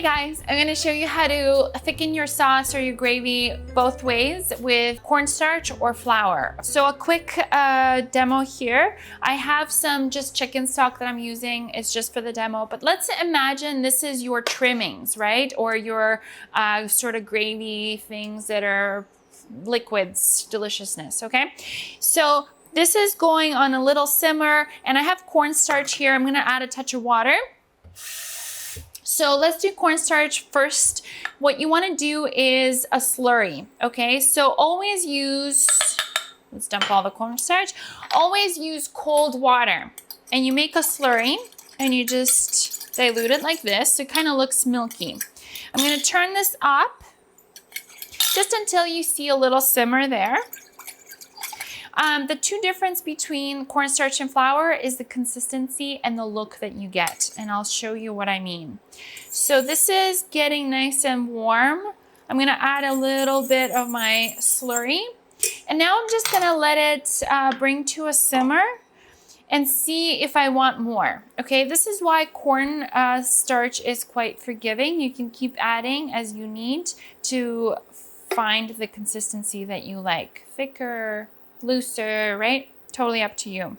guys, I'm going to show you how to thicken your sauce or your gravy both ways with cornstarch or flour. So a quick demo here. I have some just chicken stock that I'm using. It's just for the demo, but let's imagine this is your trimmings, right? Or your sort of gravy things that are liquids, deliciousness, okay? So this is going on a little simmer, and I have cornstarch here. I'm going to add a touch of water. So let's do cornstarch first. What you want to do is a slurry, okay? So always use, let's dump all the cornstarch. Always use cold water, and you make a slurry and you just dilute it like this. So it kind of looks milky. I'm going to turn this up just until you see a little simmer there. The two difference between cornstarch and flour is the consistency and the look that you get, and I'll show you what I mean. So this is getting nice and warm. I'm gonna add a little bit of my slurry, and now I'm just gonna let it bring to a simmer and see if I want more. Okay, this is why corn starch is quite forgiving. You can keep adding as you need to find the consistency that you like. Thicker, looser, right? Totally up to you.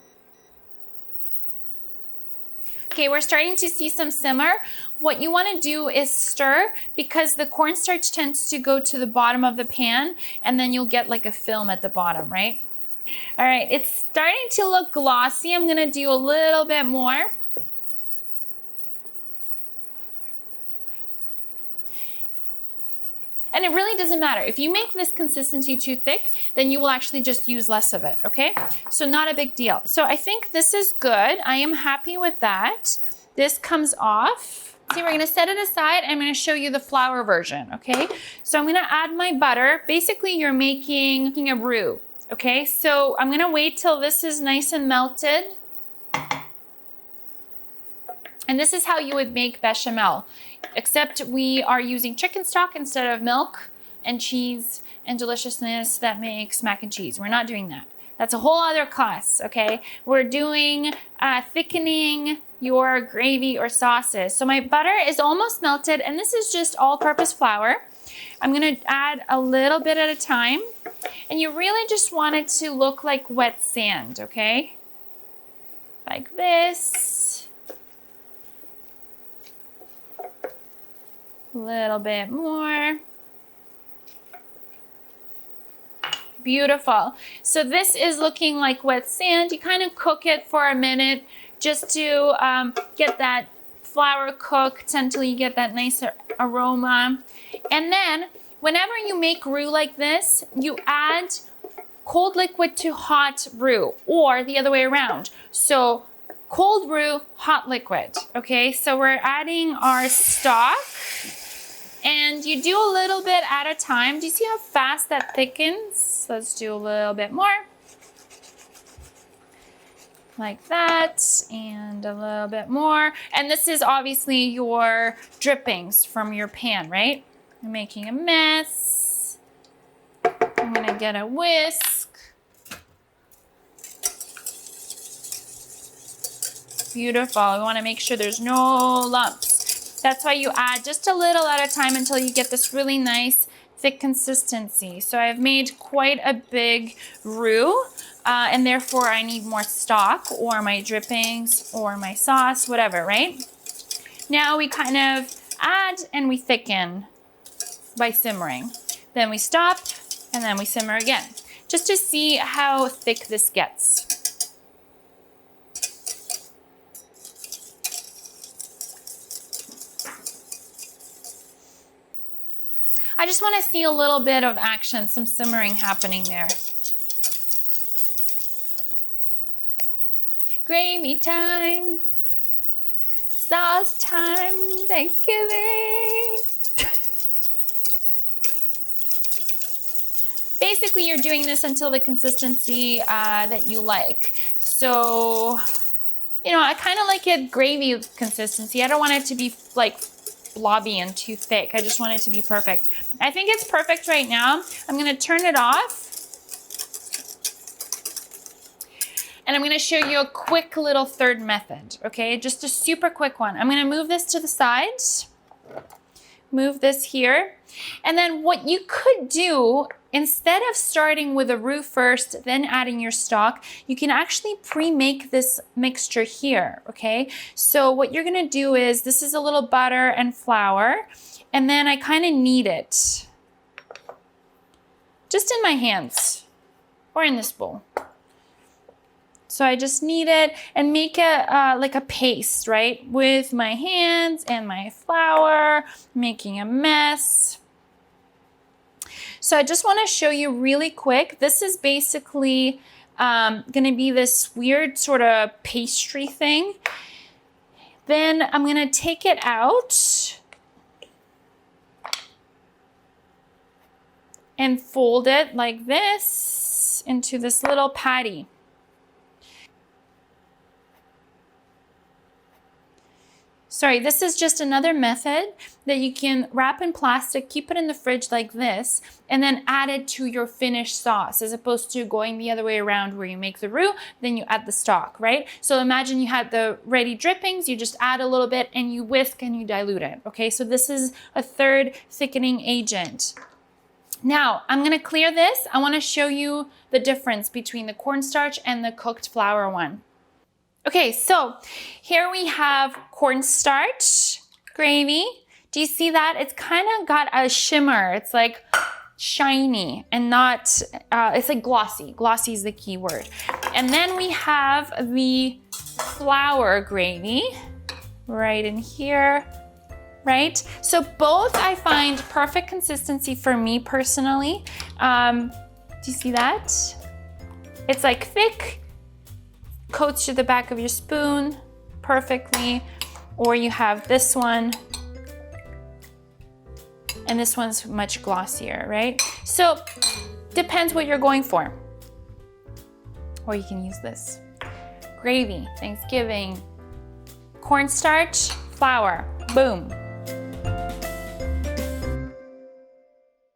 Okay, we're starting to see some simmer. What you want to do is stir, because the cornstarch tends to go to the bottom of the pan, and then you'll get like a film at the bottom, right? All right, it's starting to look glossy. I'm going to do a little bit more. And it really doesn't matter. If you make this consistency too thick, then you will actually just use less of it, okay? So not a big deal. So I think this is good. I am happy with that. This comes off. See, we're gonna set it aside. I'm gonna show you the flour version, okay? So I'm gonna add my butter. Basically, you're making a roux, okay? So I'm gonna wait till this is nice and melted. And this is how you would make bechamel, except we are using chicken stock instead of milk and cheese and deliciousness that makes mac and cheese. We're not doing that. That's a whole other class, okay? We're doing thickening your gravy or sauces. So my butter is almost melted, and this is just all-purpose flour. I'm gonna add a little bit at a time, and you really just want it to look like wet sand, okay? Like this. A little bit more. Beautiful. So this is looking like wet sand. You kind of cook it for a minute just to get that flour cooked until you get that nice aroma. And then whenever you make roux like this, you add cold liquid to hot roux, or the other way around. So cold roux, hot liquid. Okay, so we're adding our stock. And you do a little bit at a time. Do you see how fast that thickens? Let's do a little bit more. Like that, and a little bit more. And this is obviously your drippings from your pan, right? You're making a mess. I'm gonna get a whisk. Beautiful. We wanna make sure there's no lumps. That's why you add just a little at a time until you get this really nice thick consistency. So I've made quite a big roux, and therefore I need more stock or my drippings or my sauce, whatever, right? Now we kind of add and we thicken by simmering. Then we stop, and then we simmer again, just to see how thick this gets. I just want to see a little bit of action, some simmering happening there. Gravy time, sauce time, Thanksgiving. Basically, you're doing this until the consistency that you like. So, you know, I kind of like it gravy consistency. I don't want it to be like blobby and too thick. I just want it to be perfect. I think it's perfect right now. I'm gonna turn it off. And I'm gonna show you a quick little third method, okay? Just a super quick one. I'm gonna move this to the side. move this here. And then what you could do, instead of starting with a roux first, then adding your stock, you can actually pre-make this mixture here, okay? So what you're gonna do is, this is a little butter and flour, and then I kind of knead it. Just in my hands, or in this bowl. So I just knead it and make it like a paste, right? With my hands and my flour, making a mess. So I just want to show you really quick. This is basically gonna be this weird sort of pastry thing. Then I'm gonna take it out and fold it like this into this little patty. Sorry, this is just another method that you can wrap in plastic, keep it in the fridge like this, and then add it to your finished sauce, as opposed to going the other way around where you make the roux, then you add the stock, right? So imagine you had the ready drippings, you just add a little bit and you whisk and you dilute it, okay? So this is a third thickening agent. Now, I'm gonna clear this. I wanna show you the difference between the cornstarch and the cooked flour one. Okay, so here we have cornstarch gravy. Do you see that? It's kind of got a shimmer. It's like shiny and not, it's like glossy. Glossy is the key word. And then we have the flour gravy right in here, right? So both I find perfect consistency for me personally. Do you see that? It's like thick, coats to the back of your spoon perfectly, or you have this one, and this one's much glossier, right? So depends what you're going for. Or you can use this. Gravy, Thanksgiving, cornstarch, flour, boom.